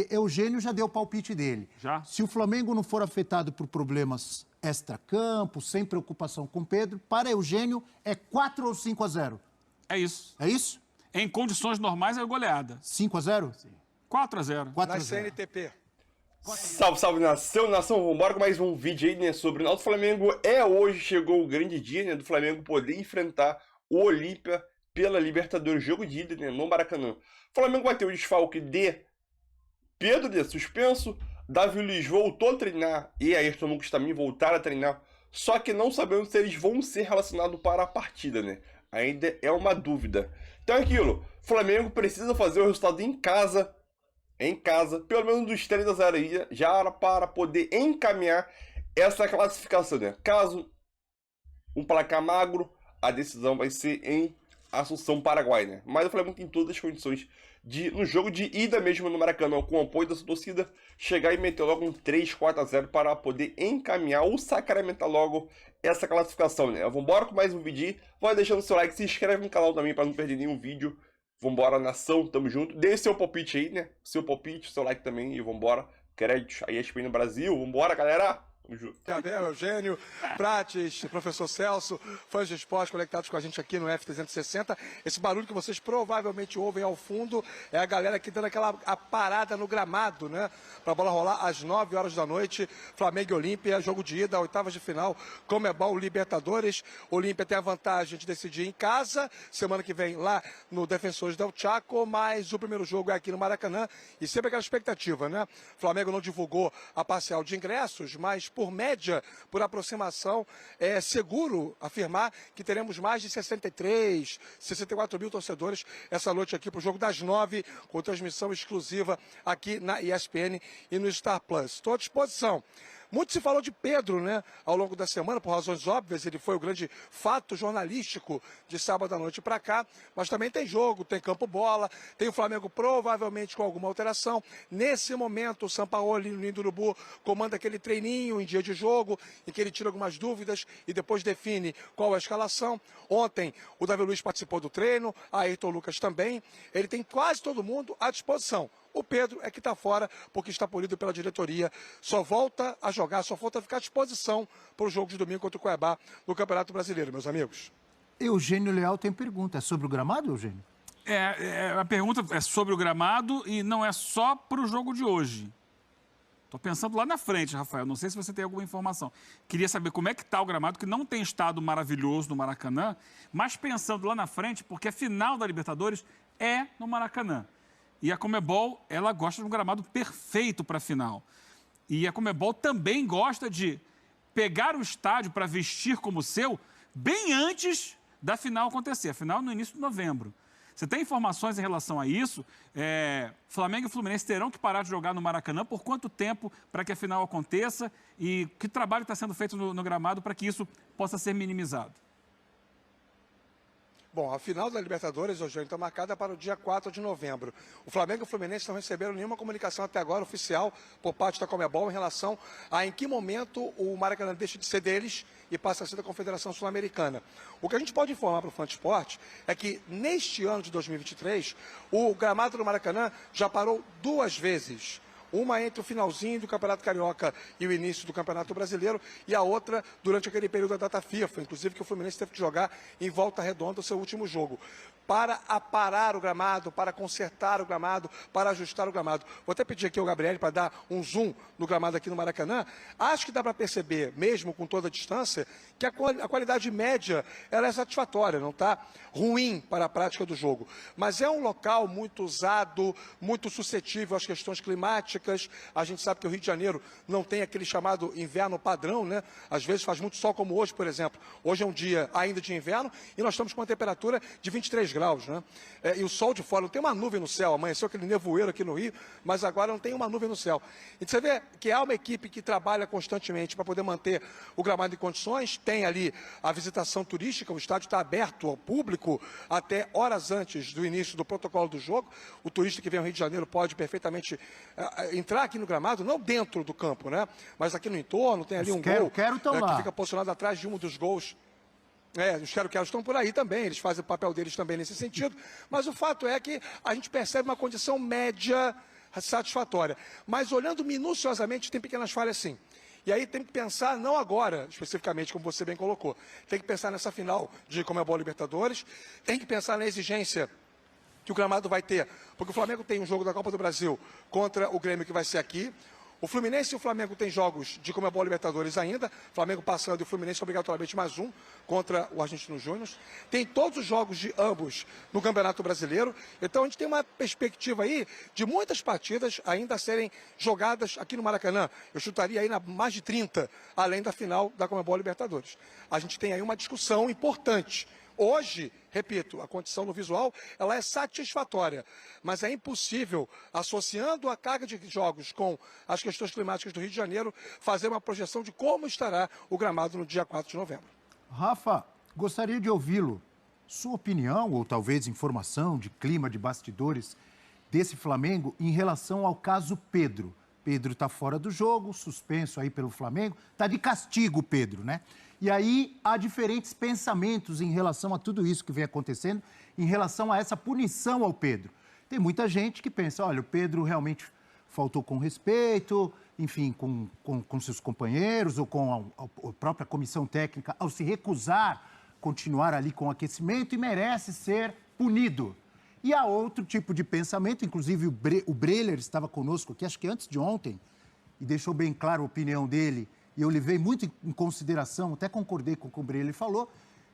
Eugênio já deu o palpite dele. Já? Se o Flamengo não for afetado por problemas extra-campo, sem preocupação com Pedro, para Eugênio é 4 ou 5-0? É isso. É isso? Em condições normais é goleada. 5-0? 4-0. 4-0. Na CNTP. Salve, salve, nação, vambora com mais um vídeo aí, né, sobre o Náutico Flamengo. Hoje chegou o grande dia, né, do Flamengo poder enfrentar o Olímpia pela Libertadores, jogo de ida, né, no Maracanã. O Flamengo vai ter o desfalque de Pedro, de suspenso, Davi Luiz voltou a treinar e Ayrton Lucas também voltaram a treinar, só que não sabemos se eles vão ser relacionados para a partida, né, ainda é uma dúvida. Então é aquilo, o Flamengo precisa fazer o resultado em casa, pelo menos dos 3-0 aí, já para poder encaminhar essa classificação, né? Caso um placar magro, a decisão vai ser em Assunção, Paraguai, né? Mas o Flamengo tem todas as condições de, no jogo de ida mesmo no Maracanã, com o apoio da sua torcida, chegar e meter logo um 3-4-0 para poder encaminhar ou sacramentar logo essa classificação, né? Vambora com mais um vídeo, vai deixando seu like, se inscreve no canal também para não perder nenhum vídeo. Vambora, nação, tamo junto. Dê seu palpite aí, né? Seu palpite, seu like também e vambora. Créditos aí, ESPN no Brasil. Vambora, galera. Tamo junto. Gabriel, Eugênio, Prates, professor Celso, fãs de esporte conectados com a gente aqui no F360. Esse barulho que vocês provavelmente ouvem ao fundo é a galera aqui dando aquela parada no gramado, né? Pra bola rolar às 9 horas da noite. Flamengo e Olímpia, jogo de ida, oitavas de final, Comebol Libertadores. Olímpia tem a vantagem de decidir em casa, semana que vem lá no Defensores del Chaco, mas o primeiro jogo é aqui no Maracanã e sempre aquela expectativa, né? Flamengo não divulgou a parcial de ingressos, mas por média, por aproximação, é seguro afirmar que teremos mais de 63, 64 mil torcedores essa noite aqui para o jogo das 9, com transmissão exclusiva aqui na ESPN e no Star Plus. Estou à disposição. Muito se falou de Pedro, né, ao longo da semana, por razões óbvias, ele foi o grande fato jornalístico de sábado à noite para cá, mas também tem jogo, tem campo-bola, tem o Flamengo provavelmente com alguma alteração. Nesse momento, o Sampaoli, no Ninho do Urubu, comanda aquele treininho em dia de jogo, em que ele tira algumas dúvidas e depois define qual é a escalação. Ontem, o Davi Luiz participou do treino, a Ayrton Lucas também, ele tem quase todo mundo à disposição. O Pedro é que está fora porque está polido pela diretoria. Só volta a jogar, só volta a ficar à disposição para o jogo de domingo contra o Cuiabá no Campeonato Brasileiro, meus amigos. Eugênio Leal tem pergunta. É sobre o gramado, Eugênio? A pergunta é sobre o gramado e não é só para o jogo de hoje. Estou pensando lá na frente, Rafael. Não sei se você tem alguma informação. Queria saber como é que está o gramado, que não tem estado maravilhoso no Maracanã, mas pensando lá na frente, porque a final da Libertadores é no Maracanã. E a Comebol, ela gosta de um gramado perfeito para a final. E a Comebol também gosta de pegar o estádio para vestir como seu bem antes da final acontecer. A final no início de novembro. Você tem informações em relação a isso? Flamengo e Fluminense terão que parar de jogar no Maracanã por quanto tempo para que a final aconteça? E que trabalho está sendo feito no gramado para que isso possa ser minimizado? Bom, a final da Libertadores, Eugênio, está marcada para o dia 4 de novembro. O Flamengo e o Fluminense não receberam nenhuma comunicação até agora oficial por parte da Comebol em relação a em que momento o Maracanã deixa de ser deles e passa a ser da Confederação Sul-Americana. O que a gente pode informar para o Fã de Esporte é que neste ano de 2023, o gramado do Maracanã já parou 2 vezes. Uma entre o finalzinho do Campeonato Carioca e o início do Campeonato Brasileiro, e a outra durante aquele período da data FIFA, inclusive que o Fluminense teve que jogar em Volta Redonda o seu último jogo. Para aparar o gramado, para consertar o gramado, para ajustar o gramado. Vou até pedir aqui ao Gabriel para dar um zoom no gramado aqui no Maracanã. Acho que dá para perceber, mesmo com toda a distância, que a qualidade média ela é satisfatória, não está ruim para a prática do jogo. Mas é um local muito usado, muito suscetível às questões climáticas. A gente sabe que o Rio de Janeiro não tem aquele chamado inverno padrão, né? Às vezes faz muito sol, como hoje, por exemplo. Hoje é um dia ainda de inverno e nós estamos com uma temperatura de 23 graus, né? E o sol de fora, não tem uma nuvem no céu. Amanheceu aquele nevoeiro aqui no Rio, mas agora não tem uma nuvem no céu. E você vê que há uma equipe que trabalha constantemente para poder manter o gramado em condições. Tem ali a visitação turística, o estádio está aberto ao público até horas antes do início do protocolo do jogo. O turista que vem ao Rio de Janeiro pode perfeitamente entrar aqui no gramado, não dentro do campo, né? Mas aqui no entorno, tem ali um gol que fica posicionado atrás de um dos gols. Os quero-queros estão por aí também, eles fazem o papel deles também nesse sentido, mas o fato é que a gente percebe uma condição média satisfatória. Mas olhando minuciosamente, tem pequenas falhas sim. E aí tem que pensar, não agora, especificamente, como você bem colocou, tem que pensar nessa final de Conmebol Libertadores, tem que pensar na exigência que o gramado vai ter, porque o Flamengo tem um jogo da Copa do Brasil contra o Grêmio que vai ser aqui. O Fluminense e o Flamengo têm jogos de Conmebol Libertadores ainda, Flamengo passando e o Fluminense obrigatoriamente mais um contra o Argentino Júnior. Tem todos os jogos de ambos no Campeonato Brasileiro, então a gente tem uma perspectiva aí de muitas partidas ainda a serem jogadas aqui no Maracanã. Eu chutaria aí na mais de 30, além da final da Conmebol Libertadores. A gente tem aí uma discussão importante. Hoje, repito, a condição no visual, ela é satisfatória, mas é impossível, associando a carga de jogos com as questões climáticas do Rio de Janeiro, fazer uma projeção de como estará o gramado no dia 4 de novembro. Rafa, gostaria de ouvi-lo. Sua opinião, ou talvez informação de clima de bastidores desse Flamengo em relação ao caso Pedro. Pedro está fora do jogo, suspenso aí pelo Flamengo, está de castigo, Pedro, né? E aí há diferentes pensamentos em relação a tudo isso que vem acontecendo, em relação a essa punição ao Pedro. Tem muita gente que pensa, olha, o Pedro realmente faltou com respeito, enfim, com seus companheiros ou com a própria comissão técnica ao se recusar continuar ali com o aquecimento e merece ser punido. E há outro tipo de pensamento, inclusive o Breler estava conosco aqui, acho que antes de ontem, e deixou bem claro a opinião dele, e eu levei muito em consideração, até concordei com o que o Breler falou,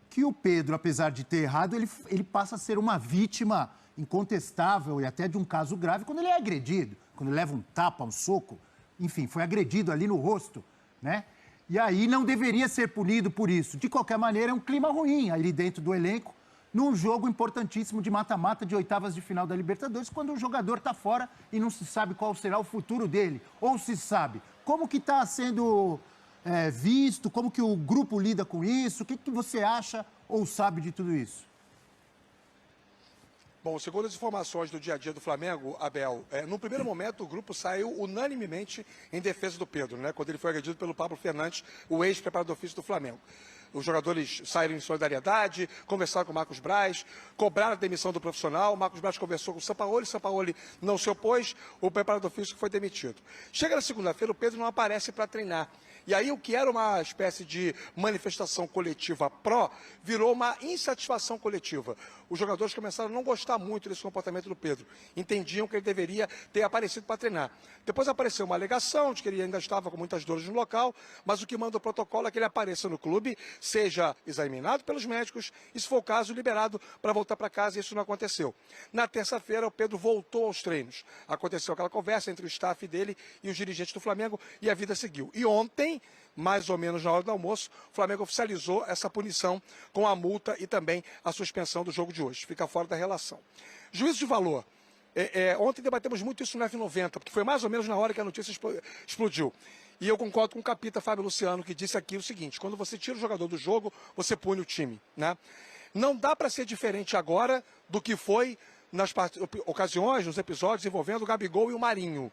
que o Pedro, apesar de ter errado, ele passa a ser uma vítima incontestável e até de um caso grave quando ele é agredido, quando ele leva um tapa, um soco, enfim, foi agredido ali no rosto, né? E aí não deveria ser punido por isso. De qualquer maneira, é um clima ruim ali dentro do elenco, num jogo importantíssimo de mata-mata de oitavas de final da Libertadores, quando o jogador está fora e não se sabe qual será o futuro dele, ou se sabe. Como que está sendo visto, como que o grupo lida com isso, o que você acha ou sabe de tudo isso? Bom, segundo as informações do dia a dia do Flamengo, Abel, no primeiro momento o grupo saiu unanimemente em defesa do Pedro, né? Quando ele foi agredido pelo Pablo Fernandes, o ex-preparador físico do Flamengo. Os jogadores saíram em solidariedade, conversaram com o Marcos Braz, cobraram a demissão do profissional, o Marcos Braz conversou com o Sampaoli não se opôs, o preparador físico foi demitido. Chega na segunda-feira, o Pedro não aparece para treinar. E aí o que era uma espécie de manifestação coletiva pró, virou uma insatisfação coletiva. Os jogadores começaram a não gostar muito desse comportamento do Pedro. Entendiam que ele deveria ter aparecido para treinar. Depois apareceu uma alegação de que ele ainda estava com muitas dores no local, mas o que manda o protocolo é que ele apareça no clube, seja examinado pelos médicos e, se for o caso, liberado para voltar para casa, e isso não aconteceu. Na terça-feira, o Pedro voltou aos treinos. Aconteceu aquela conversa entre o staff dele e os dirigentes do Flamengo e a vida seguiu. E ontem, mais ou menos na hora do almoço, o Flamengo oficializou essa punição com a multa e também a suspensão do jogo de hoje. Fica fora da relação. Juízo de valor. Ontem debatemos muito isso no F90, porque foi mais ou menos na hora que a notícia explodiu. E eu concordo com o capita Fábio Luciano, que disse aqui o seguinte: quando você tira o jogador do jogo, você pune o time, né? Não dá para ser diferente agora do que foi nas ocasiões, nos episódios envolvendo o Gabigol e o Marinho.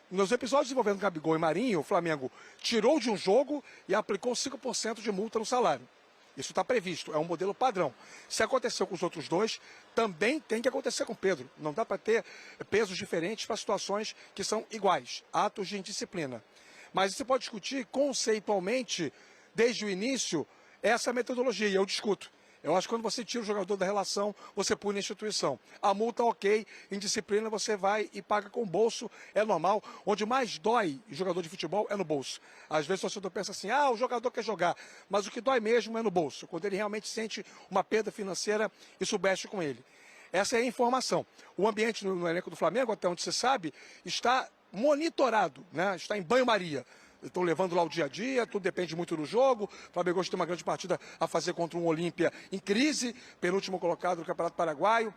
Nos episódios envolvendo Gabigol e Marinho, o Flamengo tirou de um jogo e aplicou 5% de multa no salário. Isso está previsto, é um modelo padrão. Se aconteceu com os outros dois, também tem que acontecer com o Pedro. Não dá para ter pesos diferentes para situações que são iguais, atos de indisciplina. Mas você pode discutir conceitualmente, desde o início, essa metodologia, e eu discuto. Eu acho que quando você tira o jogador da relação, você pune a instituição. A multa, ok, indisciplina você vai e paga com o bolso, é normal. Onde mais dói jogador de futebol é no bolso. Às vezes o torcedor pensa assim, o jogador quer jogar, mas o que dói mesmo é no bolso. Quando ele realmente sente uma perda financeira, isso mexe com ele. Essa é a informação. O ambiente no elenco do Flamengo, até onde se sabe, está monitorado, né? Está em banho-maria. Estão levando lá o dia a dia, tudo depende muito do jogo. O Flamengo hoje tem uma grande partida a fazer contra um Olímpia em crise, penúltimo colocado do Campeonato Paraguaio.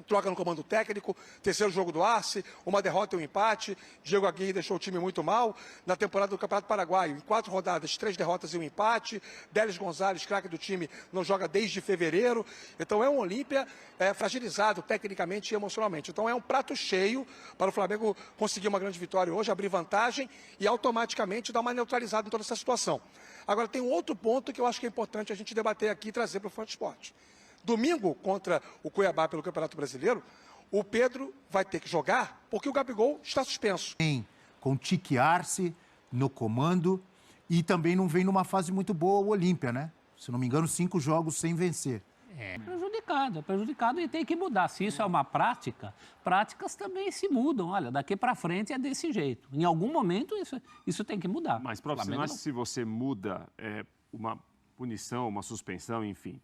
Troca no comando técnico, terceiro jogo do Arce, uma derrota e um empate. Diego Aguirre deixou o time muito mal. Na temporada do Campeonato Paraguaio, em 4 rodadas, 3 derrotas e um empate. Délis Gonzalez, craque do time, não joga desde fevereiro. Então é um Olímpia fragilizado tecnicamente e emocionalmente. Então é um prato cheio para o Flamengo conseguir uma grande vitória hoje, abrir vantagem e automaticamente dar uma neutralizada em toda essa situação. Agora tem um outro ponto que eu acho que é importante a gente debater aqui e trazer para o Fã de Esporte. Domingo, contra o Cuiabá pelo Campeonato Brasileiro, O Pedro vai ter que jogar porque o Gabigol está suspenso. Com Tique Arce no comando e também não vem numa fase muito boa o Olímpia, né? Se não me engano, 5 jogos sem vencer. É prejudicado e tem que mudar. Se isso é uma prática, práticas também se mudam. Olha, daqui para frente é desse jeito. Em algum momento isso tem que mudar. Mas, prof, você não acha que se você muda uma punição, uma suspensão, enfim,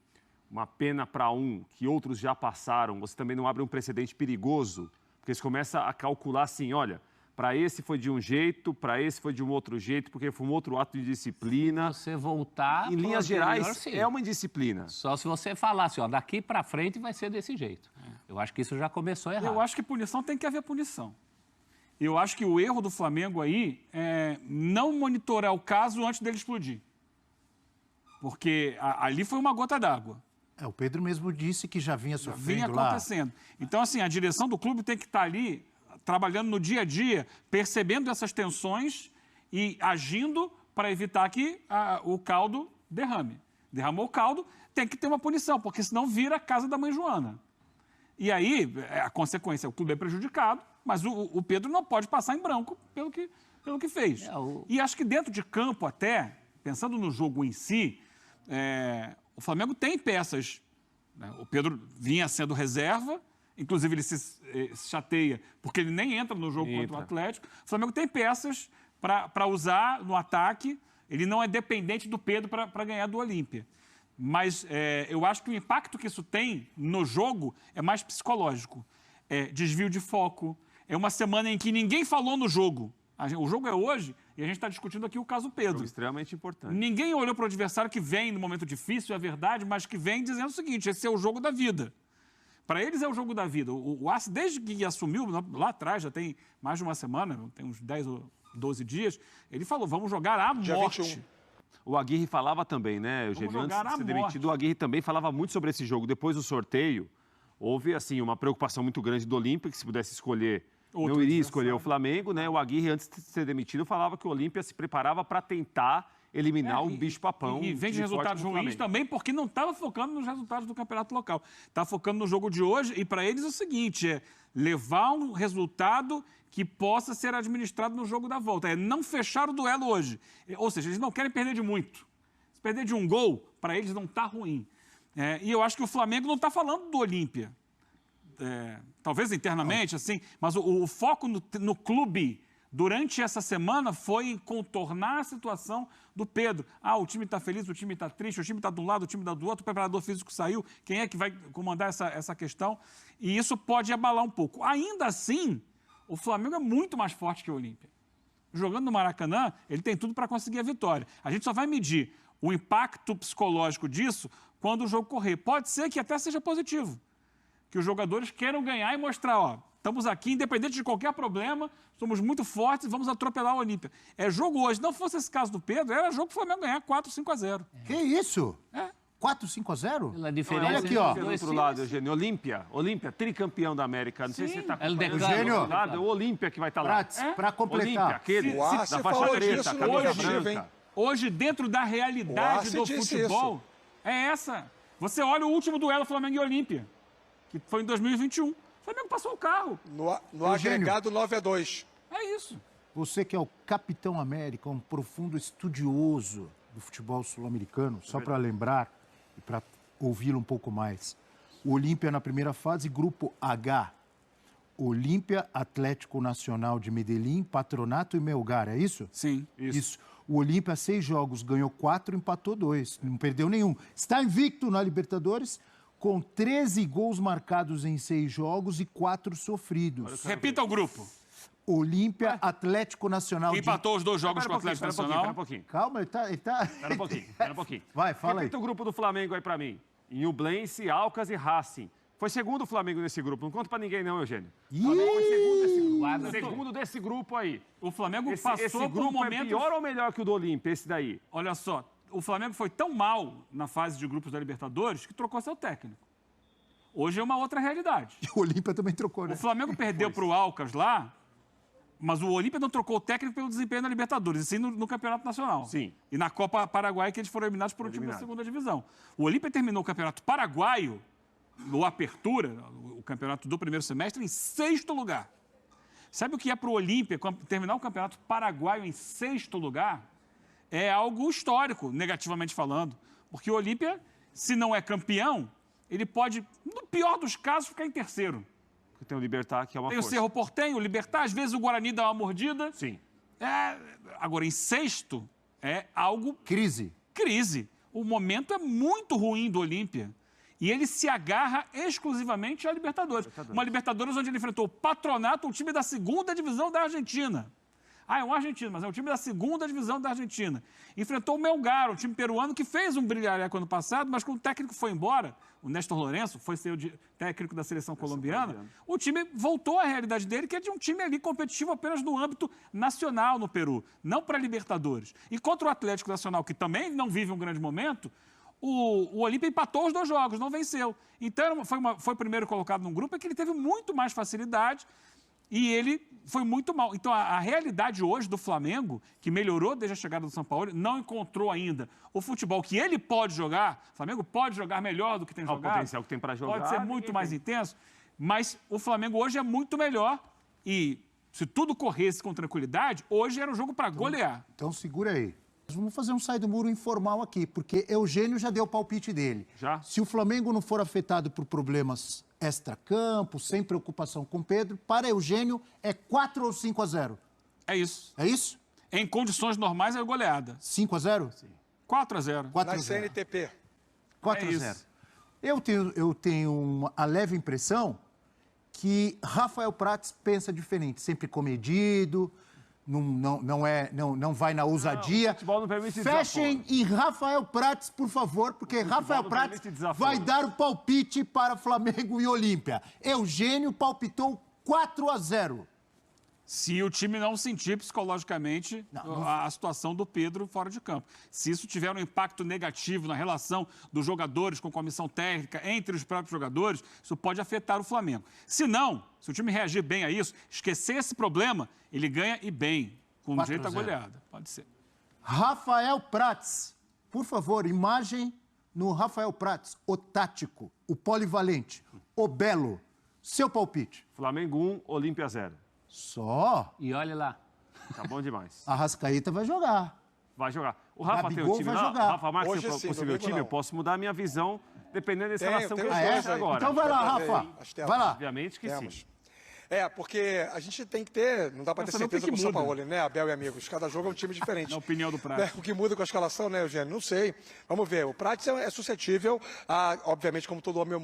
uma pena para um que outros já passaram, você também não abre um precedente perigoso? Porque você começa a calcular assim, olha, para esse foi de um jeito, para esse foi de um outro jeito, porque foi um outro ato de disciplina. Se você voltar... Em linhas gerais, sim. é uma indisciplina. Só se você falasse, ó, daqui para frente vai ser desse jeito. Eu acho que isso já começou errado. Eu acho que punição tem que haver punição. Eu acho que o erro do Flamengo aí é não monitorar o caso antes dele explodir. Porque ali foi uma gota d'água. O Pedro mesmo disse que já vinha sofrendo Vinha acontecendo. Então, assim, a direção do clube tem que estar ali trabalhando no dia a dia, percebendo essas tensões e agindo para evitar que o caldo derrame. Derramou o caldo, tem que ter uma punição, porque senão vira a casa da mãe Joana. E aí, a consequência, o clube é prejudicado, mas o Pedro não pode passar em branco pelo que fez. E acho que dentro de campo até, pensando no jogo em si, o Flamengo tem peças. Né? O Pedro vinha sendo reserva, inclusive ele se chateia porque ele nem entra no jogo contra o Atlético. O Flamengo tem peças para usar no ataque. Ele não é dependente do Pedro para ganhar do Olímpia. Mas eu acho que o impacto que isso tem no jogo é mais psicológico. É desvio de foco. É uma semana em que ninguém falou no jogo. O jogo é hoje e a gente está discutindo aqui o caso Pedro. Jogo extremamente importante. Ninguém olhou para o adversário que vem no momento difícil, é verdade, mas que vem dizendo o seguinte, esse é o jogo da vida. Para eles é o jogo da vida. O Arce, desde que assumiu, lá atrás, já tem mais de uma semana, tem uns 10 ou 12 dias, ele falou, vamos jogar à morte. 21. O Aguirre falava também, né, Eugênio? Antes de ser demitido, o Aguirre também falava muito sobre esse jogo. Depois do sorteio, houve, assim, uma preocupação muito grande do Olímpia, que se pudesse escolher, não iria escolher o Flamengo, né? O Aguirre, antes de ser demitido, falava que o Olímpia se preparava para tentar eliminar o bicho-papão. E vem de resultados ruins também, porque não estava focando nos resultados do campeonato local. Estava focando no jogo de hoje, e para eles é o seguinte, é levar um resultado que possa ser administrado no jogo da volta. É não fechar o duelo hoje. Ou seja, eles não querem perder de muito. Se perder de um gol, para eles não está ruim. E eu acho que o Flamengo não está falando do Olímpia. Talvez internamente, assim, mas o foco no clube durante essa semana foi em contornar a situação do Pedro. O time está feliz, o time está triste, o time está de um lado, o time está do outro, o preparador físico saiu, quem é que vai comandar essa questão? E isso pode abalar um pouco. Ainda assim, o Flamengo é muito mais forte que o Olímpia. Jogando no Maracanã, ele tem tudo para conseguir a vitória. A gente só vai medir o impacto psicológico disso quando o jogo correr. Pode ser que até seja positivo, que os jogadores queiram ganhar e mostrar, estamos aqui, independente de qualquer problema, somos muito fortes e vamos atropelar o Olímpia. É jogo hoje. Não fosse esse caso do Pedro, era jogo que o Flamengo ganhar 4-5-0. Que isso? 4-5-0? Pela diferença. Olha aqui, ó. Do outro lado, Eugênio, Olímpia, tricampeão da América. Não sei se você está Eugênio, é o Olímpia que vai estar lá. Para completar. Olímpia, aquele O Arce da faixa falou preta, disso no camisa coletivo, branca. hein? Hoje, dentro da realidade do futebol, é essa. Você olha o último duelo Flamengo e Olímpia, que foi em 2021. O Flamengo passou o carro. No agregado 9-2. É isso. Você que é o Capitão América, um profundo estudioso do futebol sul-americano, só para lembrar e para ouvi-lo um pouco mais. O Olímpia na primeira fase, grupo H. Olímpia, Atlético Nacional de Medellín, Patronato e Melgar, é isso? Sim. Isso. O Olímpia, 6 jogos, ganhou 4, empatou 2, não perdeu nenhum. Está invicto na Libertadores, com 13 gols marcados em 6 jogos e 4 sofridos. Repita o grupo. Olímpia, Atlético Nacional Empatou os 2 jogos com o Atlético Nacional. Espera um pouquinho. Calma, ele tá... Espera um pouquinho. Vai, fala aí. Repita o grupo do Flamengo aí pra mim. Nublense, Alcas e Racing. Foi segundo o Flamengo nesse grupo. Não conta pra ninguém não, Eugênio. O Flamengo foi segundo desse grupo. Segundo desse grupo aí. O Flamengo Esse passou por um grupo é momento... pior ou melhor que o do Olímpia, esse daí? Olha só, o Flamengo foi tão mal na fase de grupos da Libertadores que trocou seu técnico. Hoje é uma outra realidade. O Olímpia também trocou, né? O Flamengo perdeu para o Alcas lá, mas o Olímpia não trocou o técnico pelo desempenho na Libertadores, e sim no Campeonato Nacional. Sim. E na Copa Paraguai, que eles foram eliminados por um time da segunda divisão. O Olímpia terminou o Campeonato Paraguaio no Apertura, o campeonato do primeiro semestre, em 6º lugar. Sabe o que é para o Olímpia terminar o campeonato paraguaio em 6º lugar? É algo histórico, negativamente falando. Porque o Olímpia, se não é campeão, ele pode, no pior dos casos, ficar em 3º. Porque tem o Libertad, que é uma Tem o força. Cerro Porteño, o Libertad, às vezes o Guarani dá uma mordida. Sim. Agora, em 6º, é algo Crise. crise. O momento é muito ruim do Olímpia. E ele se agarra exclusivamente à Libertadores. Uma Libertadores onde ele enfrentou o Patronato, um time da 2ª divisão da Argentina. É um argentino, mas é um time da 2ª divisão da Argentina. Enfrentou o Melgar, um time peruano que fez um brilhareco ano passado, mas quando o técnico foi embora, o Néstor Lourenço foi ser o técnico da seleção colombiana, o time voltou à realidade dele, que é de um time ali competitivo apenas no âmbito nacional no Peru, não para Libertadores. E contra o Atlético Nacional, que também não vive um grande momento, o Olímpia empatou os 2 jogos, não venceu. Então, foi o primeiro colocado num grupo em que ele teve muito mais facilidade e ele foi muito mal. Então, a realidade hoje do Flamengo, que melhorou desde a chegada do São Paulo, não encontrou ainda o futebol que ele pode jogar. O Flamengo pode jogar melhor do que tem jogado. O potencial que tem para jogar. Pode ser muito mais intenso, mas o Flamengo hoje é muito melhor e se tudo corresse com tranquilidade, hoje era um jogo para golear. Então segura aí. Vamos fazer um sai do muro informal aqui, porque Eugênio já deu o palpite dele. Já? Se o Flamengo não for afetado por problemas extracampo, sem preocupação com Pedro, para Eugênio é 4 ou 5-0? É isso. É isso? Em condições normais é goleada. 5-0? Sim. 4-0. 4-0. Na CNTP. 4-0. É isso. Eu tenho a leve impressão que Rafael Prats pensa diferente, sempre comedido, não vai na ousadia. o futebol não permite Fechem desaforo. em Rafael Prats, por favor, porque Rafael não Prats permite desaforo. vai dar o palpite para Flamengo e Olímpia. Eugênio palpitou 4-0. Se o time não sentir psicologicamente a situação do Pedro fora de campo. Se isso tiver um impacto negativo na relação dos jogadores com a comissão técnica, entre os próprios jogadores, isso pode afetar o Flamengo. Se não, se o time reagir bem a isso, esquecer esse problema, ele ganha e bem, com 4-0. jeito a goleada. Pode ser. Rafael Prats, por favor, imagem no Rafael Prats, o tático, o polivalente, o belo. Seu palpite. Flamengo 1, Olímpia 0. Só. E olha lá. Tá bom demais. A Arrascaeta vai jogar. Vai jogar. O Rafa tem Gabigol o time vai lá? jogar. Rafa Marques Hoje tem o sim, possível domingo time? não. Eu posso mudar a minha visão dependendo da escalação que tem ele os Ah, é? dois aí. agora. Então vai lá, Dá pra ver Rafa. aí, as telas. Vai lá. Obviamente que sim. Temos. Porque a gente tem que ter, não dá para ter Saber o que certeza com o São muda. Paulo, né, Abel e amigos? Cada jogo é um time diferente. Na opinião do Prats. Né? O que muda com a escalação, né, Eugênio? Não sei. Vamos ver. O Prats é suscetível a, obviamente, como todo homem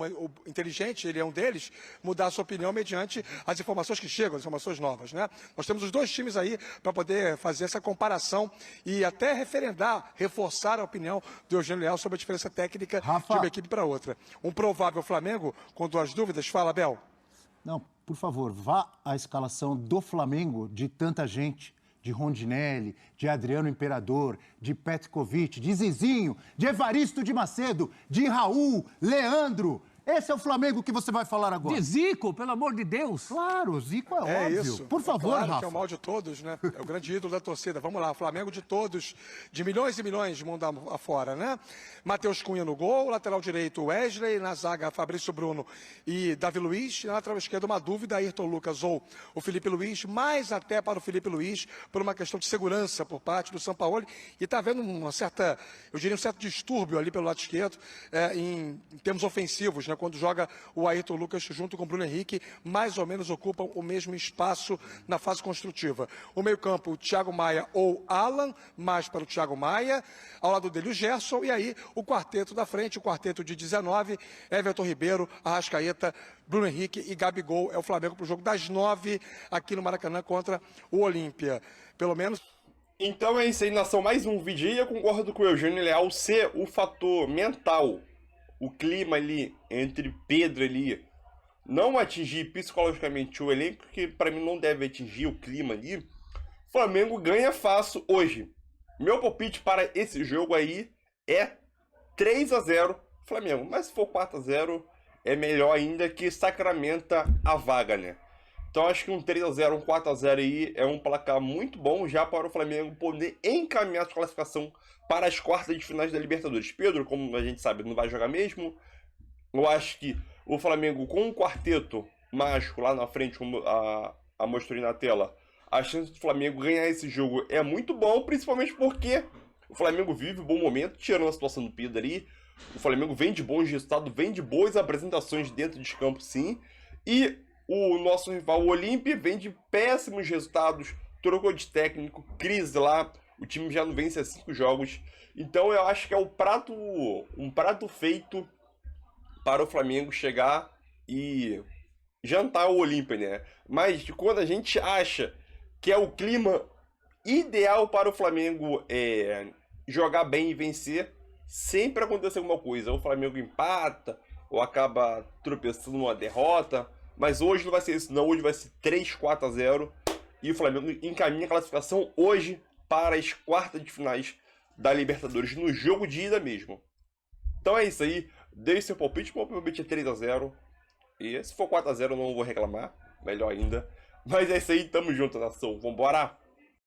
inteligente, ele é um deles, mudar a sua opinião mediante as informações que chegam, as informações novas, né? Nós temos os 2 times aí para poder fazer essa comparação e até referendar, reforçar a opinião do Eugênio Leal sobre a diferença técnica Rafa. de uma equipe para outra. Um provável Flamengo, com 2 dúvidas, fala, Abel. Não, por favor, vá à escalação do Flamengo de tanta gente, de Rondinelli, de Adriano Imperador, de Petkovic, de Zizinho, de Evaristo de Macedo, de Raul, Leandro. Esse é o Flamengo que você vai falar agora. De Zico, pelo amor de Deus. Claro, Zico é É óbvio. isso. Por favor, claro Rafa. que é o mal de todos, né? É o grande ídolo da torcida. Vamos lá, Flamengo de todos, de milhões e milhões de mundo afora, né? Matheus Cunha no gol, lateral direito Wesley, na zaga Fabrício Bruno e Davi Luiz, na lateral esquerda uma dúvida, Ayrton Lucas ou o Felipe Luiz, mais até para o Felipe Luiz, por uma questão de segurança por parte do Sampaoli, e está havendo uma certa, eu diria um certo distúrbio ali pelo lado esquerdo, em termos ofensivos, né? Quando joga o Ayrton Lucas junto com o Bruno Henrique, mais ou menos ocupam o mesmo espaço na fase construtiva. O meio-campo, o Thiago Maia ou Alan, mais para o Thiago Maia, ao lado dele o Gerson, e aí o quarteto da frente, o quarteto de 19, Everton Ribeiro, Arrascaeta, Bruno Henrique e Gabigol. É o Flamengo para o jogo das 9 aqui no Maracanã contra o Olímpia. Pelo menos. Então é isso aí, nação. Mais um vídeo. E eu concordo com o Eugênio Leal ser o fator mental, o clima ali entre Pedro ali, não atingir psicologicamente o elenco, que para mim não deve atingir o clima ali. O Flamengo ganha fácil hoje. Meu palpite para esse jogo aí é 3-0 Flamengo. Mas se for 4-0, é melhor ainda, que sacramenta a vaga, né? Então acho que um 3-0, um 4-0 aí é um placar muito bom já para o Flamengo poder encaminhar a classificação para as quartas de finais da Libertadores. Pedro, como a gente sabe, não vai jogar mesmo. Eu acho que o Flamengo com um quarteto mágico lá na frente, como a mostrou aí na tela, a chance do Flamengo ganhar esse jogo é muito bom, principalmente porque o Flamengo vive um bom momento, tirando a situação do Pedro ali. O Flamengo vem de bons resultados, vem de boas apresentações dentro de campo, sim. E o nosso rival, o Olímpia, vem de péssimos resultados, trocou de técnico, crise lá, o time já não vence há 5 jogos. Então eu acho que é um prato feito para o Flamengo chegar e jantar o Olímpia, né? Mas quando a gente acha que é o clima ideal para o Flamengo jogar bem e vencer, sempre acontece alguma coisa. O Flamengo empata ou acaba tropeçando numa derrota. Mas hoje não vai ser isso, não. Hoje vai ser 3-4-0. E o Flamengo encaminha a classificação hoje para as quartas de finais da Libertadores, no jogo de ida mesmo. Então é isso aí. Deixe seu palpite. Meu palpite é 3-0. E se for 4-0 eu não vou reclamar. Melhor ainda. Mas é isso aí. Tamo junto, nação. Vambora!